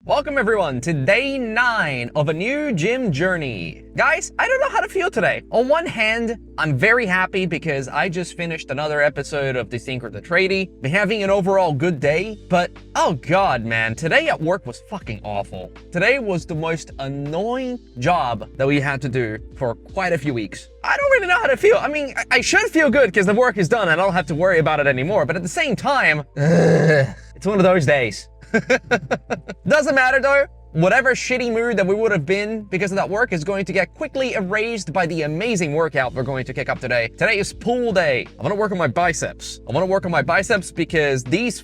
Welcome everyone to day 9 of a new gym journey. Guys, I don't know how to feel today. On one hand, I'm very happy because I just finished another episode of This Inc. the Tradie. Been having an overall good day, but oh god man, today at work was fucking awful. Today was the most annoying job that we had to do for quite a few weeks. I don't really know how to feel. I mean, I should feel good because the work is done and I don't have to worry about it anymore, but at the same time, it's one of those days. Doesn't matter though. Whatever shitty mood that we would have been because of that work is going to get quickly erased by the amazing workout we're going to kick up today. Today is pull day. I want to work on my biceps. I want to work on my biceps because these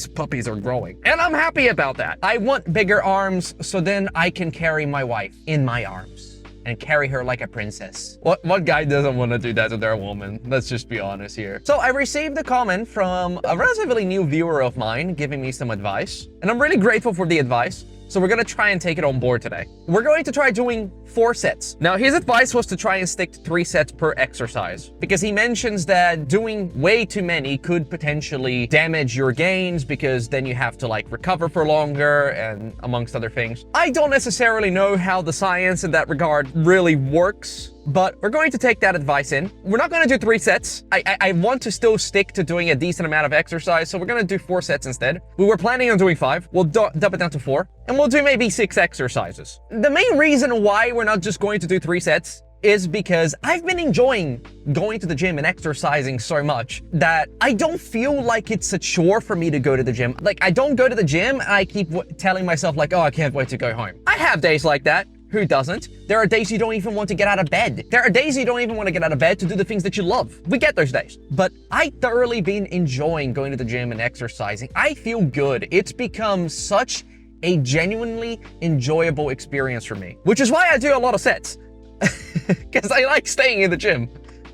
puppies are growing. And I'm happy about that. I want bigger arms so then I can carry my wife in my arms and carry her like a princess. What guy doesn't want to do that to their woman? Let's just be honest here. So I received a comment from a relatively new viewer of mine giving me some advice, and I'm really grateful for the advice. So we're gonna try and take it on board today. We're going to try doing 4 sets. Now his advice was to try and stick to 3 sets per exercise because he mentions that doing way too many could potentially damage your gains because then you have to like recover for longer and amongst other things. I don't necessarily know how the science in that regard really works, but we're going to take that advice in. We're not going to do 3 sets. I want to still stick to doing a decent amount of exercise, so we're going to do 4 sets instead. We were planning on doing 5. We'll dub it down to 4, and we'll do maybe 6 exercises. The main reason why we're not just going to do 3 sets is because I've been enjoying going to the gym and exercising so much that I don't feel like it's a chore for me to go to the gym. Like, I don't go to the gym and I keep telling myself like, oh, I can't wait to go home. I have days like that. Who doesn't? There are days you don't even want to get out of bed. There are days you don't even want to get out of bed to do the things that you love. We get those days. But I thoroughly been enjoying going to the gym and exercising. I feel good. It's become such a genuinely enjoyable experience for me, which is why I do a lot of sets because I like staying in the gym.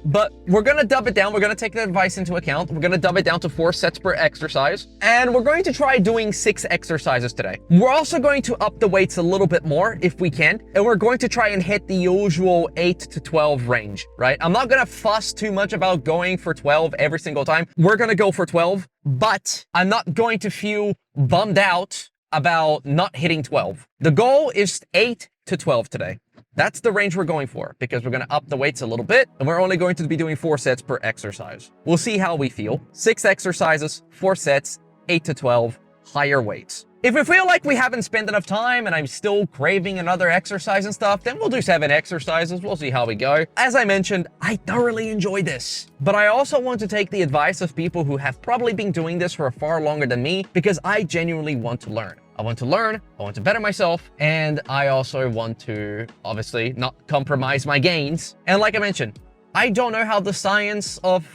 But we're gonna dub it down. We're gonna take the advice into account. We're gonna dub it down to 4 sets per exercise. And we're going to try doing 6 exercises today. We're also going to up the weights a little bit more if we can. And we're going to try and hit the usual 8 to 12 range, right? I'm not gonna fuss too much about going for 12 every single time. We're gonna go for 12, but I'm not going to feel bummed out about not hitting 12. The goal is 8 to 12 today. That's the range we're going for because we're going to up the weights a little bit and we're only going to be doing 4 sets per exercise. We'll see how we feel. 6 exercises, 4 sets, 8 to 12, higher weights. If we feel like we haven't spent enough time and I'm still craving another exercise and stuff, then we'll do 7 exercises. We'll see how we go. As I mentioned, I thoroughly enjoy this, but I also want to take the advice of people who have probably been doing this for far longer than me because I genuinely want to learn. I want to learn, I want to better myself, and I also want to, obviously, not compromise my gains. And like I mentioned, I don't know how the science of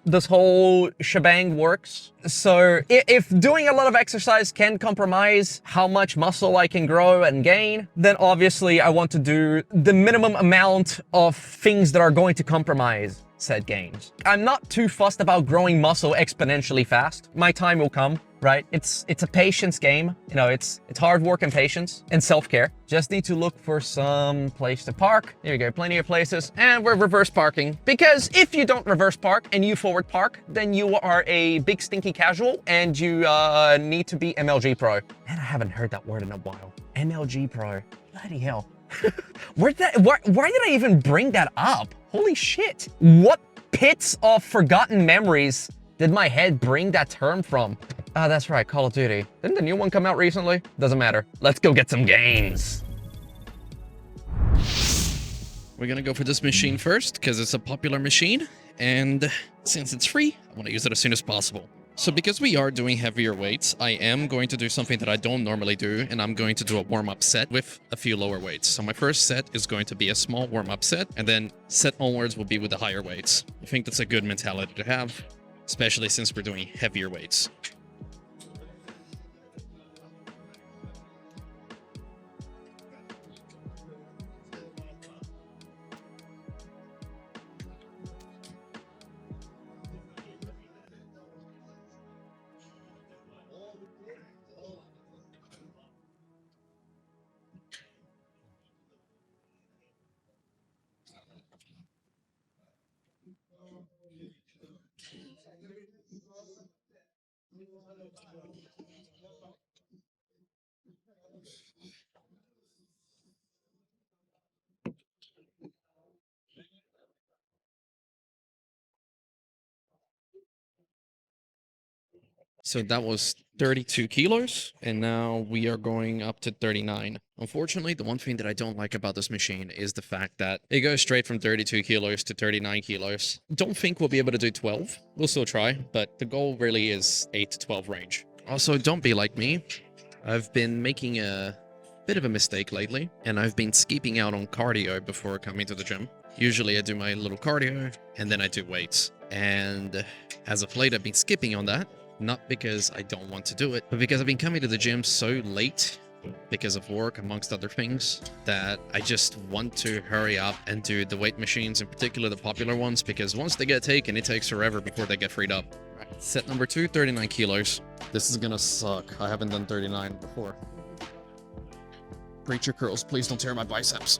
this whole shebang works. So if doing a lot of exercise can compromise how much muscle I can grow and gain, then obviously I want to do the minimum amount of things that are going to compromise said gains. I'm not too fussed about growing muscle exponentially fast. My time will come, right? It's a patience game. You know, it's hard work and patience and self-care. Just need to look for some place to park. There you go, plenty of places. And we're reverse parking because if you don't reverse park and you forward park, then you are a big stinky casual and you need to be MLG Pro. Man, I haven't heard that word in a while. MLG Pro, bloody hell. Why did I even bring that up? Holy shit. What pits of forgotten memories did my head bring that term from? Ah, that's right, Call of Duty. Didn't the new one come out recently? Doesn't matter. Let's go get some gains. We're gonna go for this machine first, because it's a popular machine, and since it's free, I want to use it as soon as possible. So because we are doing heavier weights, I am going to do something that I don't normally do, and I'm going to do a warm-up set with a few lower weights. So my first set is going to be a small warm-up set, and then set onwards will be with the higher weights. I think that's a good mentality to have, especially since we're doing heavier weights. So that was 32 kilos, and now we are going up to 39. Unfortunately, the one thing that I don't like about this machine is the fact that it goes straight from 32 kilos to 39 kilos. Don't think we'll be able to do 12. We'll still try, but the goal really is 8 to 12 range. Also, don't be like me. I've been making a bit of a mistake lately, and I've been skipping out on cardio before coming to the gym. Usually I do my little cardio, and then I do weights. And as of late, I've been skipping on that. Not because I don't want to do it, but because I've been coming to the gym so late because of work, amongst other things, that I just want to hurry up and do the weight machines, in particular the popular ones, because once they get taken, it takes forever before they get freed up. Right. Set number 2, 39 kilos. This is gonna suck. I haven't done 39 before. Preacher curls, please don't tear my biceps.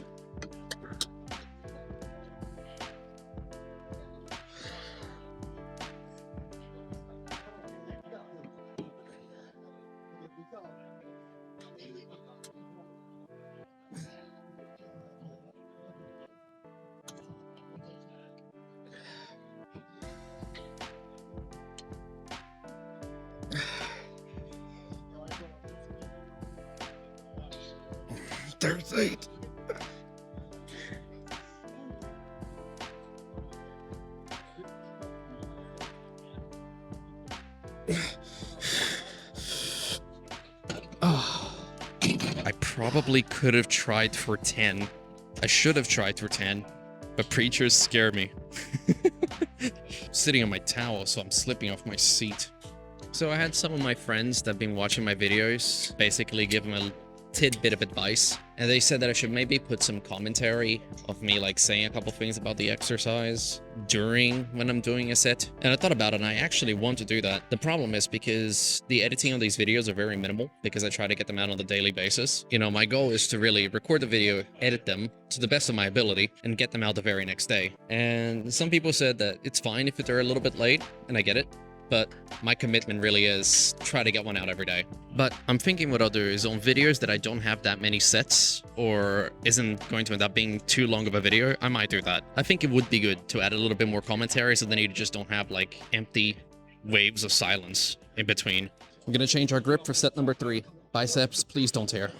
There's 8. I probably could have tried for 10. I should have tried for 10, but preachers scare me. Sitting on my towel, so I'm slipping off my seat. So I had some of my friends that have been watching my videos basically give them a tidbit of advice, and they said that I should maybe put some commentary of me like saying a couple things about the exercise during when I'm doing a set. And I thought about it, and I actually want to do that. The problem is because the editing on these videos are very minimal, because I try to get them out on a daily basis. You know, my goal is to really record the video, edit them to the best of my ability, and get them out the very next day. And some people said that it's fine if they're a little bit late, and I get it. But my commitment really is try to get one out every day. But I'm thinking what I'll do is on videos that I don't have that many sets or isn't going to end up being too long of a video, I might do that. I think it would be good to add a little bit more commentary so then you just don't have like empty waves of silence in between. I'm gonna change our grip for set number 3. Biceps, please don't tear.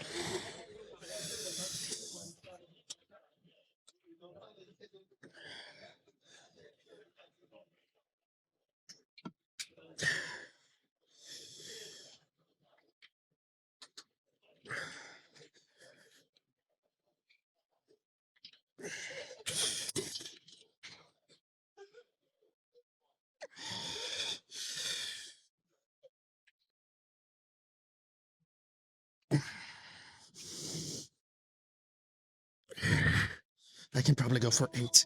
I can probably go for 8.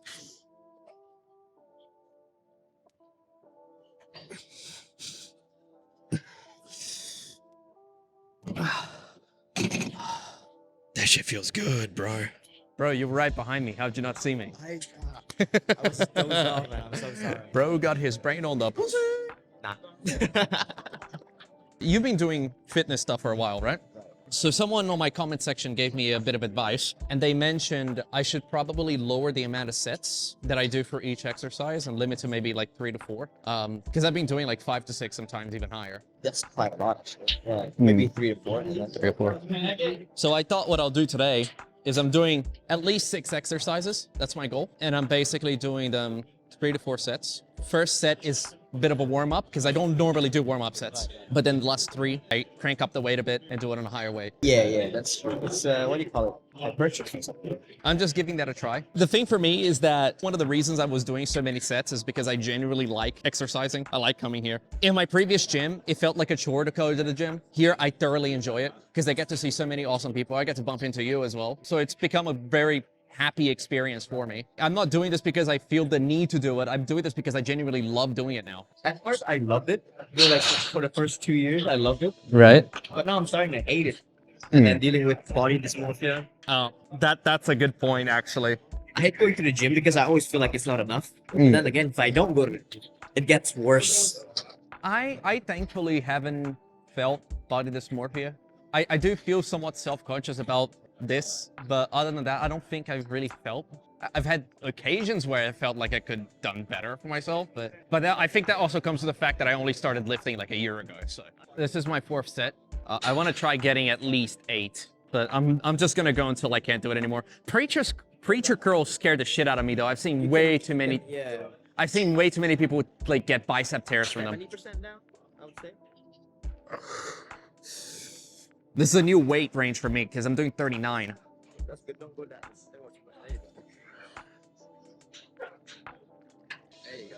That shit feels good, bro. Bro, you were right behind me. How'd you not see me? I was so sorry, man. I'm so sorry. Bro got his brain on the pussy. Nah. You've been doing fitness stuff for a while, right? So someone on my comment section gave me a bit of advice, and they mentioned I should probably lower the amount of sets that I do for each exercise and limit to maybe like 3 to 4. Because I've been doing like 5 to 6, sometimes even higher. That's quite a lot, actually. Yeah, maybe 3 to 4. 3 or 4. So I thought what I'll do today is I'm doing at least 6 exercises. That's my goal. And I'm basically doing them 3 to 4 sets. First set is a bit of a warm-up because I don't normally do warm-up sets. But then the last 3, I crank up the weight a bit and do it on a higher weight. Yeah, that's true. It's, what do you call it? Hypertrophy or something. I'm just giving that a try. The thing for me is that one of the reasons I was doing so many sets is because I genuinely like exercising. I like coming here. In my previous gym, it felt like a chore to go to the gym. Here, I thoroughly enjoy it because I get to see so many awesome people. I get to bump into you as well. So it's become a very happy experience for me. I'm not doing this because I feel the need to do it. I'm doing this because I genuinely love doing it now. At first, I loved it. Like, for the first 2 years, I loved it. Right. But now I'm starting to hate it. And then dealing with body dysmorphia. Oh, that's a good point, actually. I hate going to the gym because I always feel like it's not enough. And then again, if I don't go to the gym, it gets worse. I thankfully haven't felt body dysmorphia. I do feel somewhat self-conscious about this, but other than that, I don't think I've really felt. I've had occasions where I felt like I could done better for myself, but I think that also comes to the fact that I only started lifting like a year ago. So this is my 4th set. I want to try getting at least 8, but I'm just gonna go until I can't do it anymore. Preacher curls scared the shit out of me though. I've seen way too many. Yeah. I've seen way too many people like get bicep tears from them. 70% now, I would say. This is a new weight range for me because I'm doing 39. That's good. Don't go down. There you go.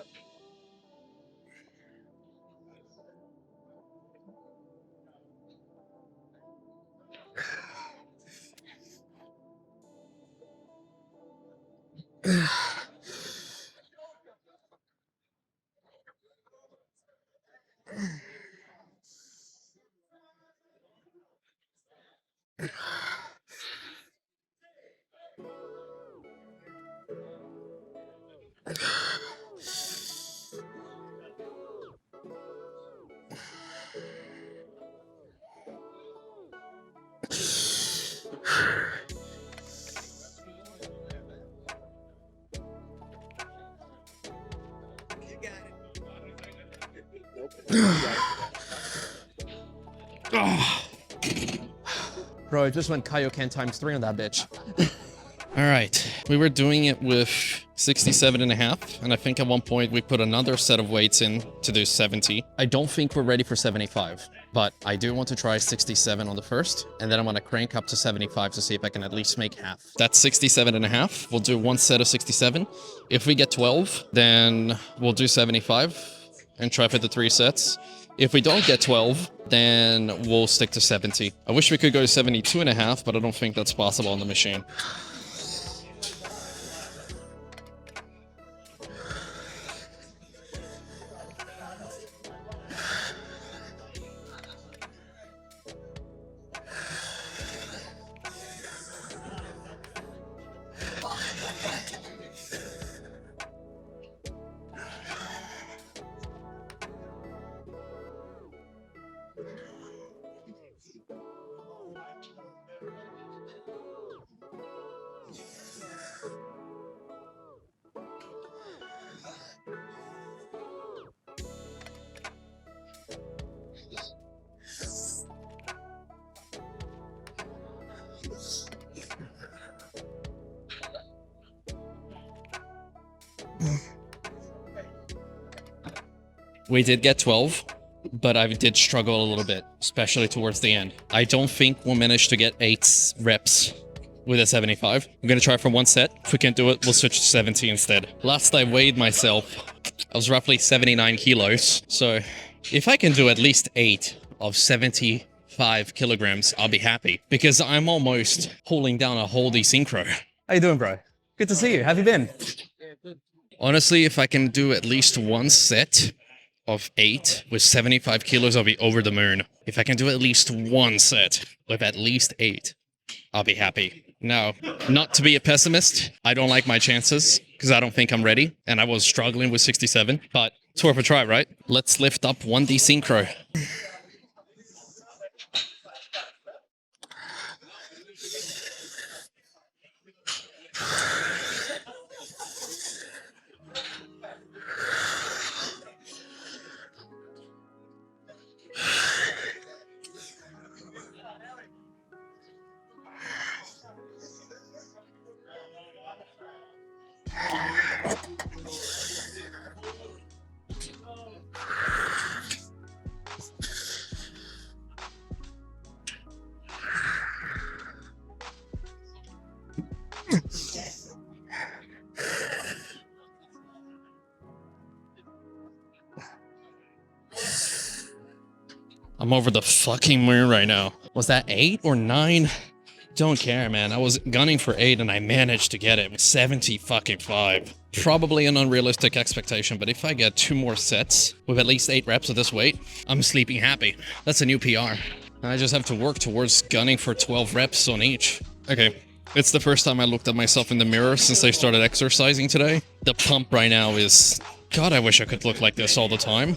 Bro, I just went Kaioken times 3 on that bitch. All right, we were doing it with 67.5, and I think at one point we put another set of weights in to do 70. I don't think we're ready for 75, but I do want to try 67 on the first, and then I want to crank up to 75 to see if I can at least make half. That's 67.5. We'll do 1 set of 67. If we get 12, then we'll do 75 and try for the 3 sets. If we don't get 12, then we'll stick to 70. I wish we could go to 72.5, but I don't think that's possible on the machine. We did get 12, but I did struggle a little bit, especially towards the end. I don't think we'll manage to get 8 reps with a 75. I'm gonna try for 1 set. If we can't do it, we'll switch to 70 instead. Last I weighed myself, I was roughly 79 kilos. So if I can do at least 8 of 75 kilograms, I'll be happy, because I'm almost holding down a whole desynchro. How you doing, bro? Good to see you. How have you been? Honestly, if I can do at least 1 set of 8 with 75 kilos, I'll be over the moon. If I can do at least 1 set with at least 8, I'll be happy. Now, not to be a pessimist, I don't like my chances because I don't think I'm ready, and I was struggling with 67, but it's worth a try, right? Let's lift up 1 desynchro. I'm over the fucking moon right now. Was that 8 or 9? Don't care, man. I was gunning for 8 and I managed to get it with 70-5. Probably an unrealistic expectation, but if I get 2 more sets with at least 8 reps of this weight, I'm sleeping happy. That's a new PR. I just have to work towards gunning for 12 reps on each. Okay, it's the first time I looked at myself in the mirror since I started exercising today. The pump right now is... God, I wish I could look like this all the time.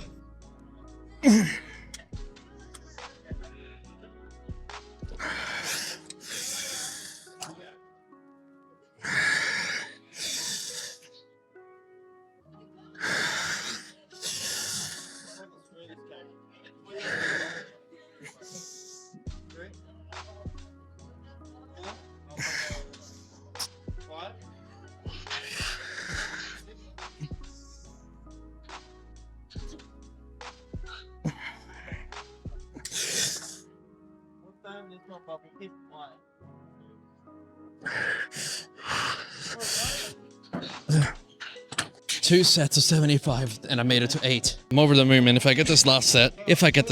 Two sets of 75, and I made it to 8. I'm over the moon, man. If I get this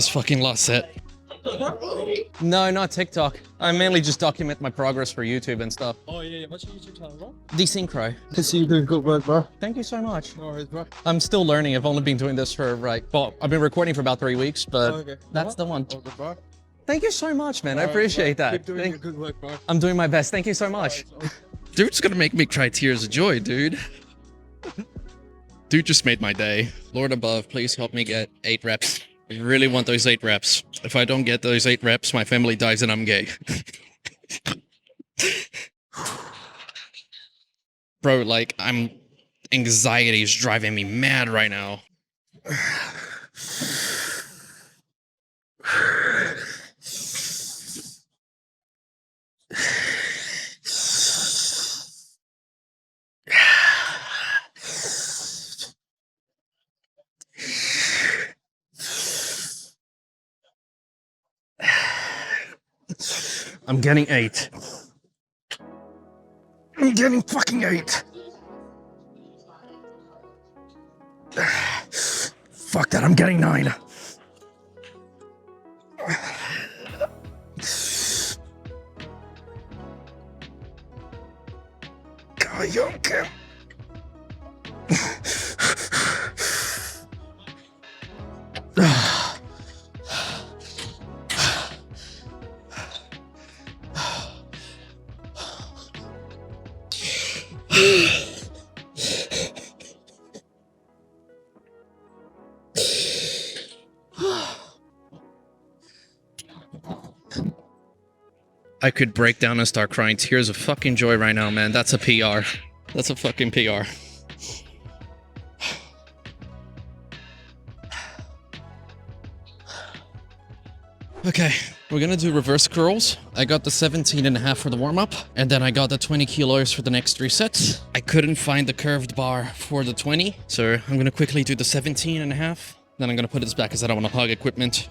fucking last set. No, not TikTok. I mainly just document my progress for YouTube and stuff. Oh yeah, what's your YouTube channel, bro? Desynchro. I see you doing good work, bro. Thank you so much. No worries, bro. I'm still learning. I've only been doing this for well, I've been recording for about 3 weeks, but Okay. that's the one. Oh, good, bro. Thank you so much, man. I appreciate that. Keep doing your good work, bro. I'm doing my best. Thank you so much. Dude's gonna make me cry tears of joy, dude. Dude just made my day. Lord above, please help me get 8 reps. I really want those 8 reps. If I don't get those 8 reps, my family dies and I'm gay. Bro, like, anxiety is driving me mad right now. I'm getting 8. I'm getting fucking 8. Fuck that, I'm getting 9. God, you okay? I could break down and start crying tears of fucking joy right now, man. That's a PR. That's a fucking PR. Okay, we're gonna do reverse curls. I got the 17.5 for the warm-up, and then I got the 20 kilos for the next 3 sets. I couldn't find the curved bar for the 20, so I'm gonna quickly do the 17.5. Then I'm gonna put this back because I don't want to hog equipment.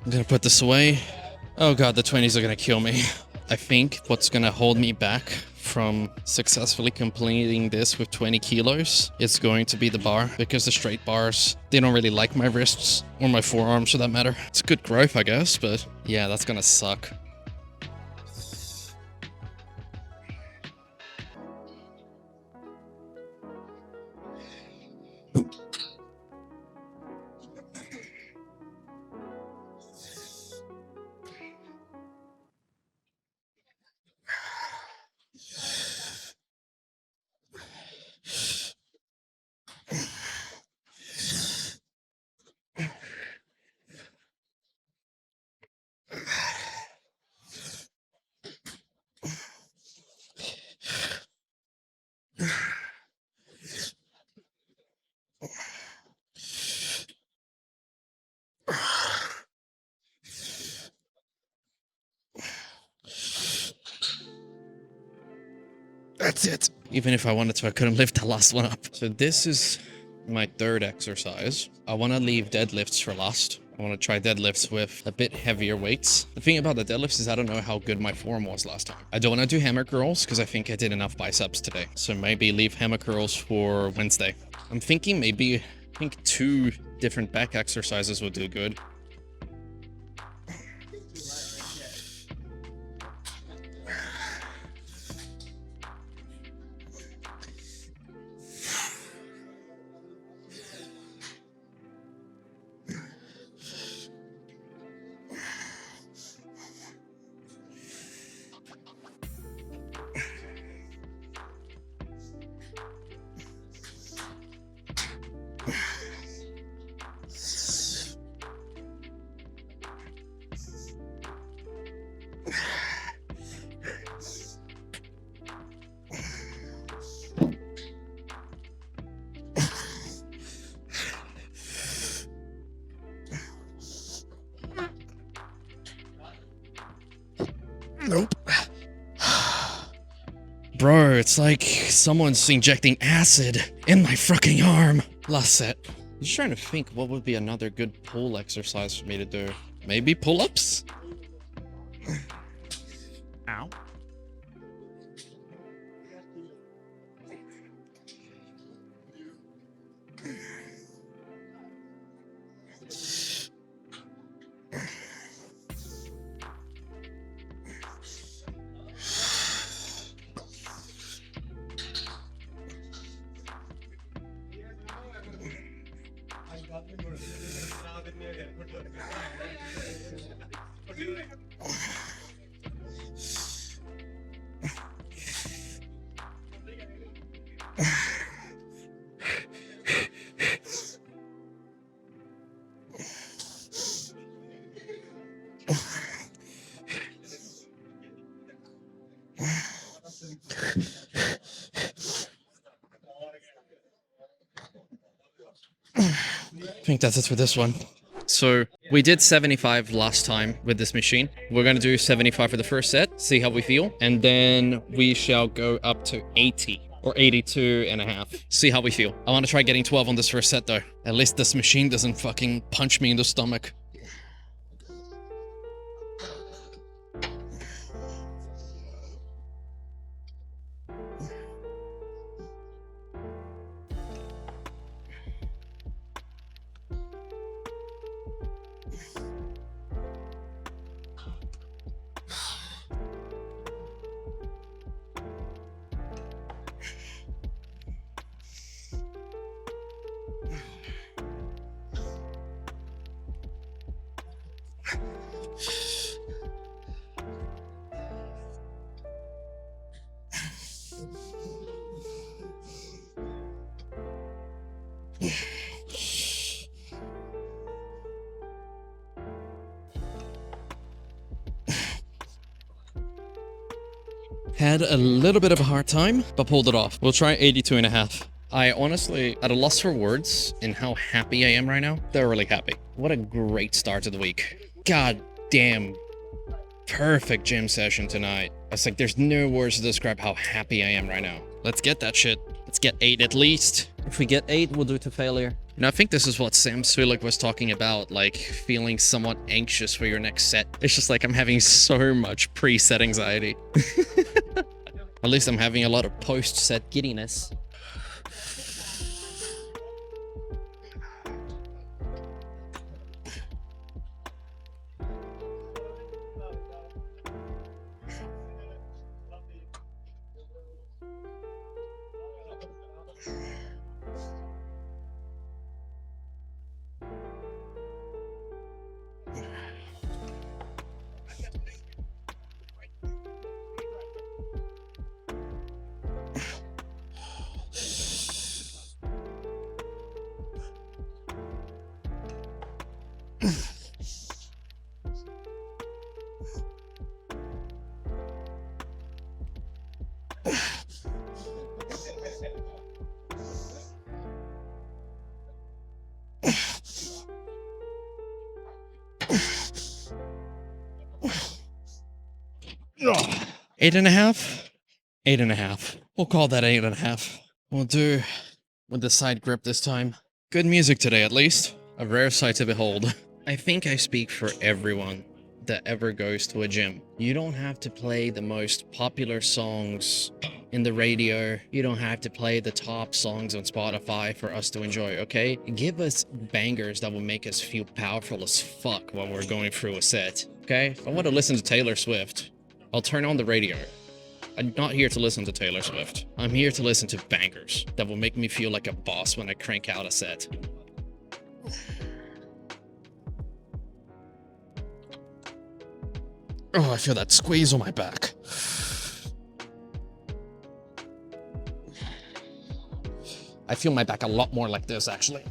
I'm gonna put this away. Oh god, the 20s are gonna kill me. I think what's gonna hold me back from successfully completing this with 20 kilos is going to be the bar, because the straight bars, they don't really like my wrists or my forearms for that matter. It's good growth, I guess, but yeah, that's gonna suck. That's it. Even if I wanted to, I couldn't lift the last one up. So this is my 3rd exercise. I want to leave deadlifts for last. I want to try deadlifts with a bit heavier weights. The thing about the deadlifts is I don't know how good my form was last time. I don't want to do hammer curls because I think I did enough biceps today. So maybe leave hammer curls for Wednesday. I'm thinking maybe, I think 2 different back exercises would do good. Bro, it's like someone's injecting acid in my fucking arm. Last set. I'm just trying to think what would be another good pull exercise for me to do. Maybe pull-ups? Ow. I think that's it for this one. So we did 75 last time with this machine. We're gonna do 75 for the first set, see how we feel, and then we shall go up to 80 or 82 and a half. See how we feel. I want to try getting 12 on this first set though. At least this machine doesn't fucking punch me in the stomach. Had a little bit of a hard time, but pulled it off. We'll try 82 and a half. I honestly, at a loss for words in how happy I am right now. They're really happy. What a great start to the week. God damn. Perfect gym session tonight. It's like there's no words to describe how happy I am right now. Let's get that shit. Let's get 8 at least. If we get 8, we'll do it to failure. And I think this is what Sam Sulik was talking about, like feeling somewhat anxious for your next set. It's just like I'm having so much pre-set anxiety. At least I'm having a lot of post-set giddiness. Eight and a half? 8.5. We'll call that 8.5. We'll do with the side grip this time. Good music today, at least. A rare sight to behold. I think I speak for everyone that ever goes to a gym. You don't have to play the most popular songs in the radio. You don't have to play the top songs on Spotify for us to enjoy, okay? Give us bangers that will make us feel powerful as fuck while we're going through a set, okay? If I want to listen to Taylor Swift, I'll turn on the radio. I'm not here to listen to Taylor Swift. I'm here to listen to bangers that will make me feel like a boss when I crank out a set. Oh, I feel that squeeze on my back. I feel my back a lot more like this, actually.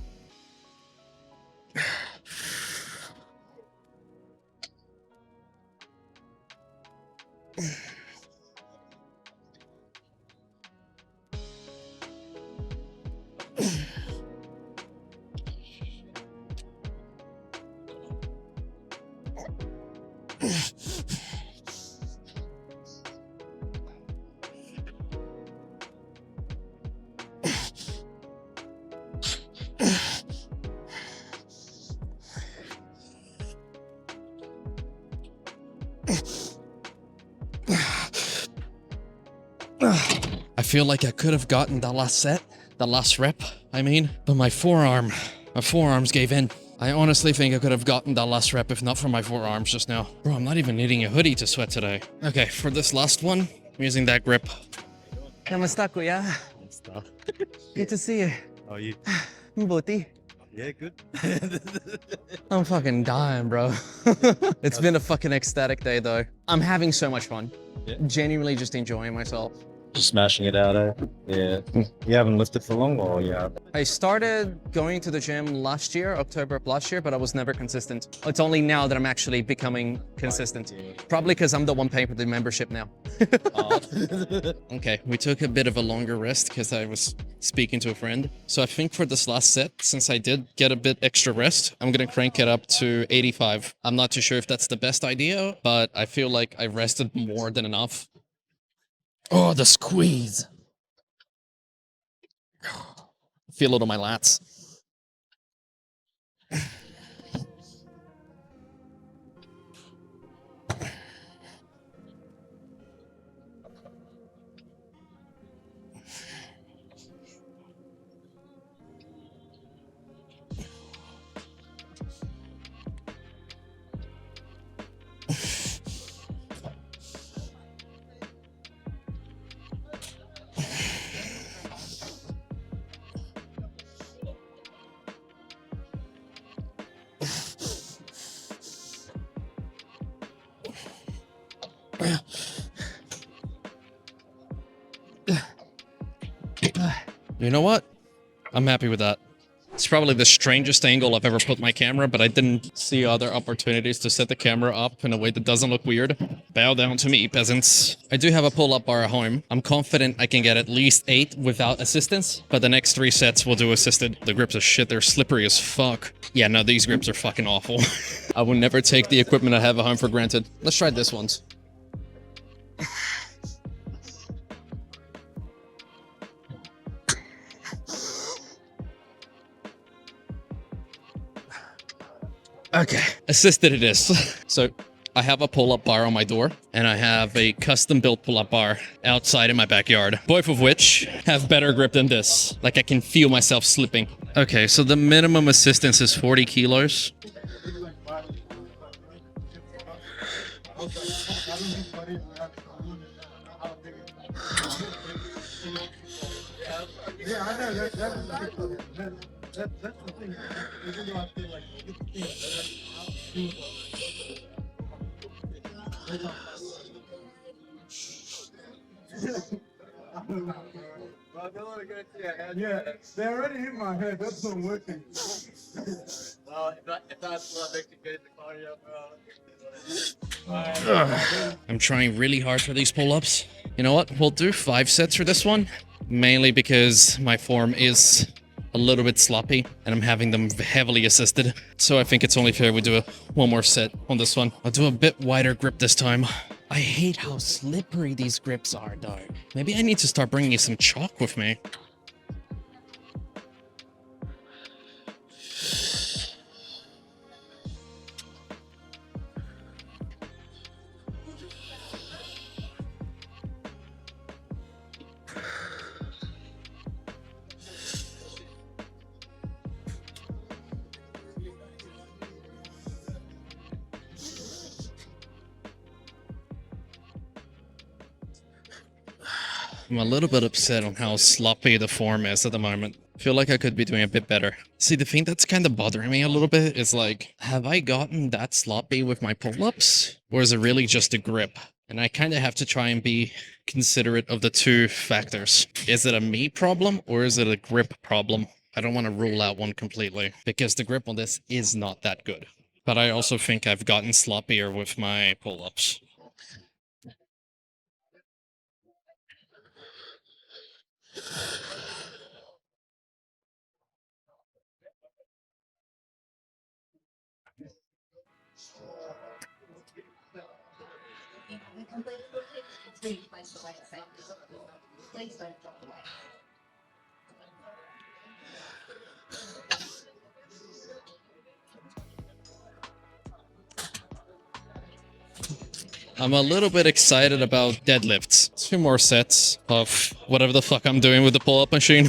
feel like I could have gotten that last set, the last rep, I mean, but my forearms gave in. I honestly think I could have gotten that last rep if not for my forearms just now. Bro, I'm not even needing a hoodie to sweat today. Okay, for this last one, I'm using that grip. Namaste, kuya. Good to see you. How are you? Mbuti. Yeah, good. I'm fucking dying, bro. It's been a fucking ecstatic day, though. I'm having so much fun. Yeah. Genuinely just enjoying myself. Just smashing it out, eh? Yeah. You haven't lifted for long, or yeah? I started going to the gym last year, October of last year, but I was never consistent. It's only now that I'm actually becoming consistent. Probably because I'm the one paying for the membership now. Okay, we took a bit of a longer rest because I was speaking to a friend. So I think for this last set, since I did get a bit extra rest, I'm gonna crank it up to 85. I'm not too sure if that's the best idea, but I feel like I rested more than enough. Oh, the squeeze. Feel it on my lats. You know what? I'm happy with that. It's probably the strangest angle I've ever put my camera, but I didn't see other opportunities to set the camera up in a way that doesn't look weird. Bow down to me, peasants. I do have a pull-up bar at home. I'm confident I can get at least 8 without assistance, but the next 3 sets will do assisted. The grips are shit, they're slippery as fuck. Yeah, no, these grips are fucking awful. I will never take the equipment I have at home for granted. Let's try this one. Okay, assisted it is. So I have a pull-up bar on my door, and I have a custom-built pull-up bar outside in my backyard, both of which have better grip than this. Like, I can feel myself slipping. Okay, so the minimum assistance is 40 kilos. Yeah, I know. That's the thing. Even though I feel like it's the thing, yeah, they already hit my head. That's not working. Well, if that's what makes it good in the cardio, I'm trying really hard for these pull-ups. You know what? We'll do 5 sets for this one, mainly because my form is a little bit sloppy and I'm having them heavily assisted. So I think it's only fair we do one more set on this one. I'll do a bit wider grip this time. I hate how slippery these grips are, though. Maybe I need to start bringing some chalk with me. I'm a little bit upset on how sloppy the form is at the moment. Feel like I could be doing a bit better. See, the thing that's kind of bothering me a little bit is like, have I gotten that sloppy with my pull-ups? Or is it really just a grip? And I kind of have to try and be considerate of the 2 factors. Is it a me problem or is it a grip problem? I don't want to rule out one completely because the grip on this is not that good. But I also think I've gotten sloppier with my pull-ups. I'm a little bit excited about deadlifts. 2 more sets of whatever the fuck I'm doing with the pull-up machine.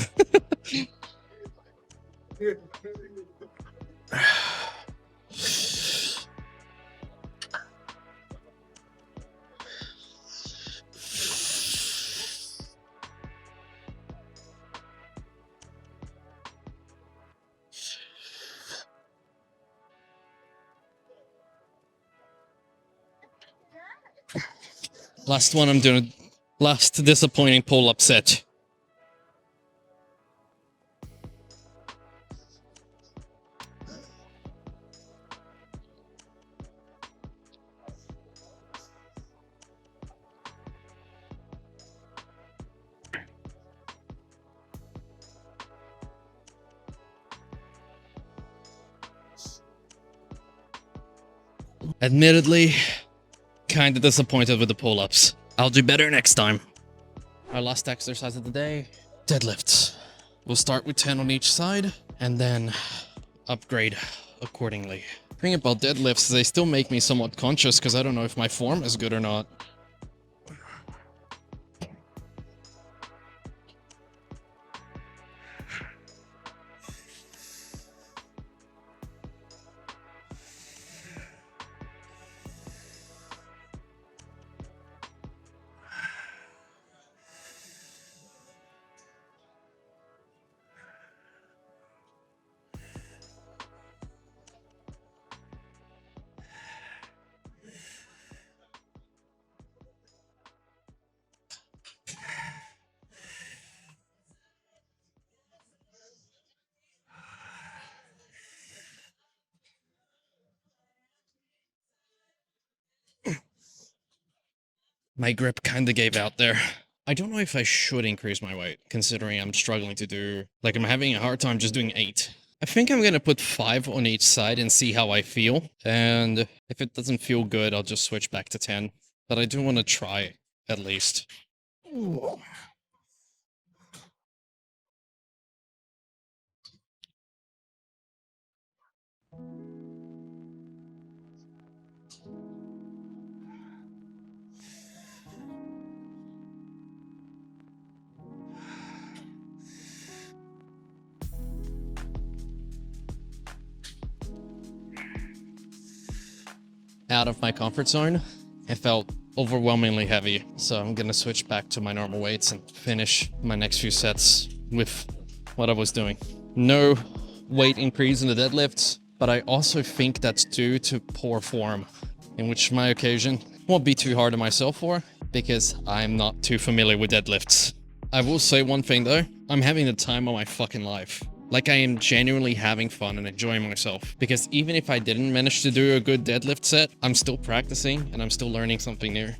Last one I'm doing. Last disappointing pull-up set. Admittedly, kinda disappointed with the pull-ups. I'll do better next time. Our last exercise of the day, deadlifts. We'll start with 10 on each side, and then upgrade accordingly. The thing about deadlifts is they still make me somewhat conscious because I don't know if my form is good or not. My grip kinda gave out there. I don't know if I should increase my weight, considering I'm struggling to do... Like, I'm having a hard time just doing 8. I think I'm gonna put 5 on each side and see how I feel. And if it doesn't feel good, I'll just switch back to 10. But I do want to try, at least. Ooh. Out of my comfort zone. It felt overwhelmingly heavy, so I'm gonna switch back to my normal weights and finish my next few sets with what I was doing. No weight increase in the deadlifts, but I also think that's due to poor form, in which my occasion won't be too hard on myself for, because I'm not too familiar with deadlifts. I will say one thing though, I'm having the time of my fucking life. Like, I am genuinely having fun and enjoying myself. Because even if I didn't manage to do a good deadlift set, I'm still practicing and I'm still learning something new.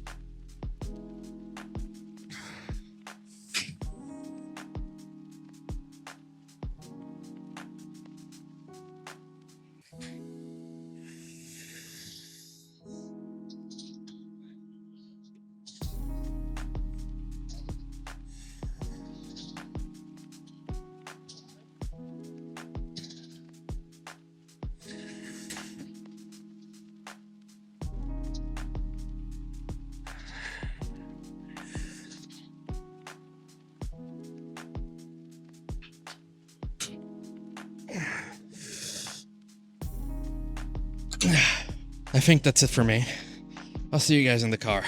I think that's it for me. I'll see you guys in the car.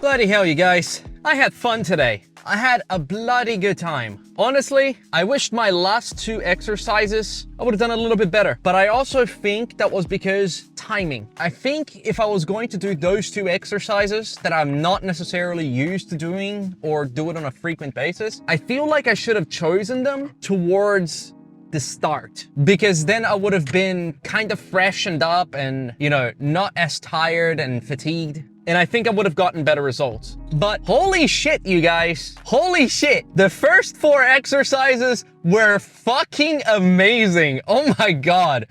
Bloody hell, you guys. I had fun today. I had a bloody good time. Honestly, I wished my last 2 exercises I would have done a little bit better. But I also think that was because timing. I think if I was going to do those 2 exercises that I'm not necessarily used to doing or do it on a frequent basis, I feel like I should have chosen them towards the start, because then I would have been kind of freshened up and, you know, not as tired and fatigued. And I think I would have gotten better results. But holy shit, you guys. Holy shit. The first 4 exercises were fucking amazing. Oh my God.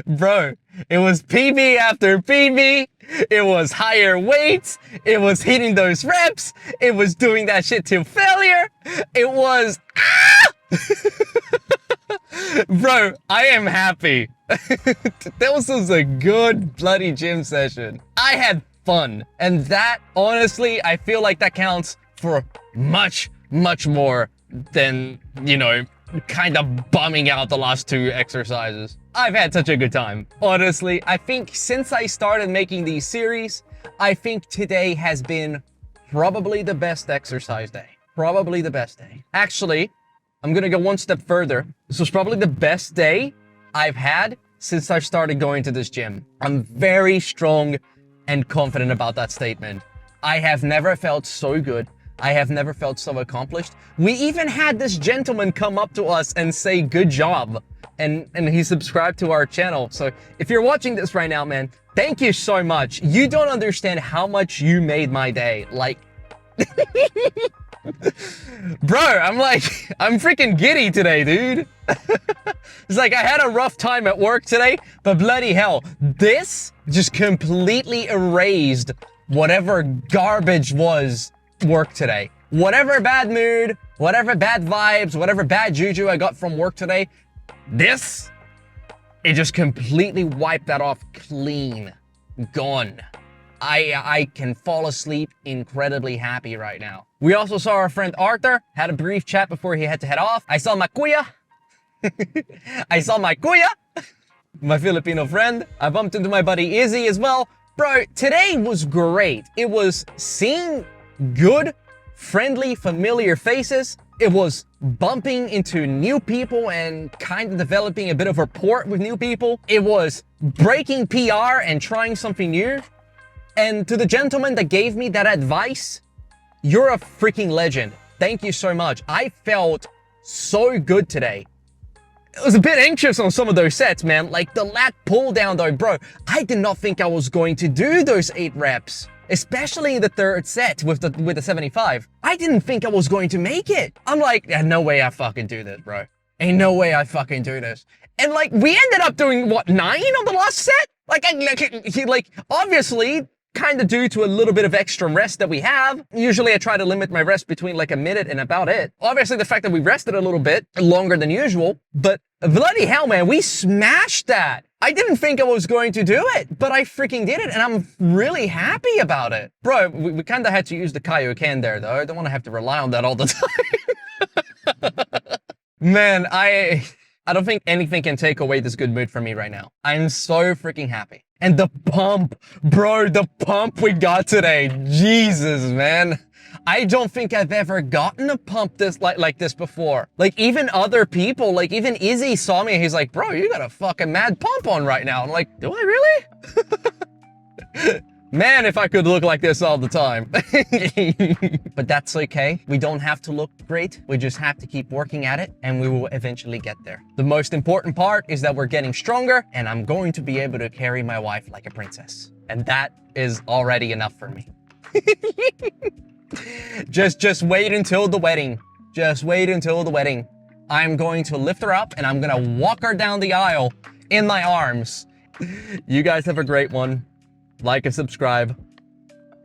Bro, it was PB after PB. It was higher weights. It was hitting those reps. It was doing that shit till failure. It was... Bro, I am happy. That was a good bloody gym session. I had fun. And that, honestly, I feel like that counts for much, much more than, you know, kind of bumming out the last 2 exercises. I've had such a good time. Honestly, I think since I started making these series, I think today has been probably the best exercise day. Probably the best day. Actually, I'm gonna go one step further. This was probably the best day I've had since I started going to this gym. I'm very strong and confident about that statement. I have never felt so good. I have never felt so accomplished. We even had this gentleman come up to us and say, good job. And he subscribed to our channel. So if you're watching this right now, man, thank you so much. You don't understand how much you made my day. Like, bro, I'm freaking giddy today, dude. It's like I had a rough time at work today, but bloody hell, this just completely erased whatever garbage was work today. Whatever bad mood, whatever bad vibes, whatever bad juju I got from work today, it just completely wiped that off clean. Gone. I can fall asleep incredibly happy right now. We also saw our friend Arthur, had a brief chat before he had to head off. I saw my kuya. I saw my kuya, my Filipino friend. I bumped into my buddy Izzy as well. Bro, today was great. It was seeing good, friendly, familiar faces. It was bumping into new people and kind of developing a bit of rapport with new people. It was breaking PR and trying something new. And to the gentleman that gave me that advice, you're a freaking legend. Thank you so much. I felt so good today. I was a bit anxious on some of those sets, man. Like the lat pull down though, bro. I did not think I was going to do those 8 reps. Especially in the 3rd set with the 75. I didn't think I was going to make it. I'm like, yeah, no way I fucking do this, bro. Ain't no way I fucking do this. And like, we ended up doing, what, 9 on the last set? Like, obviously, kind of due to a little bit of extra rest that we have. Usually I try to limit my rest between like a minute and about it. Obviously the fact that we rested a little bit longer than usual, but bloody hell, man, we smashed that. I didn't think I was going to do it, but I freaking did it, and I'm really happy about it. Bro, we kind of had to use the Kaioken there, though. I don't want to have to rely on that all the time. Man, I don't think anything can take away this good mood from me right now. I'm so freaking happy. And the pump, bro, the pump we got today. Jesus, man. I don't think I've ever gotten a pump this like this before. Like even other people, like even Izzy saw me and he's like, bro, you got a fucking mad pump on right now. I'm like, do I really? Man, if I could look like this all the time. But that's okay. We don't have to look great. We just have to keep working at it and we will eventually get there. The most important part is that we're getting stronger and I'm going to be able to carry my wife like a princess. And that is already enough for me. Just wait until the wedding. Just wait until the wedding. I'm going to lift her up and I'm going to walk her down the aisle in my arms. You guys have a great one. Like and subscribe.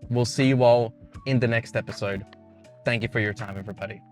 We'll see you all in the next episode. Thank you for your time, everybody.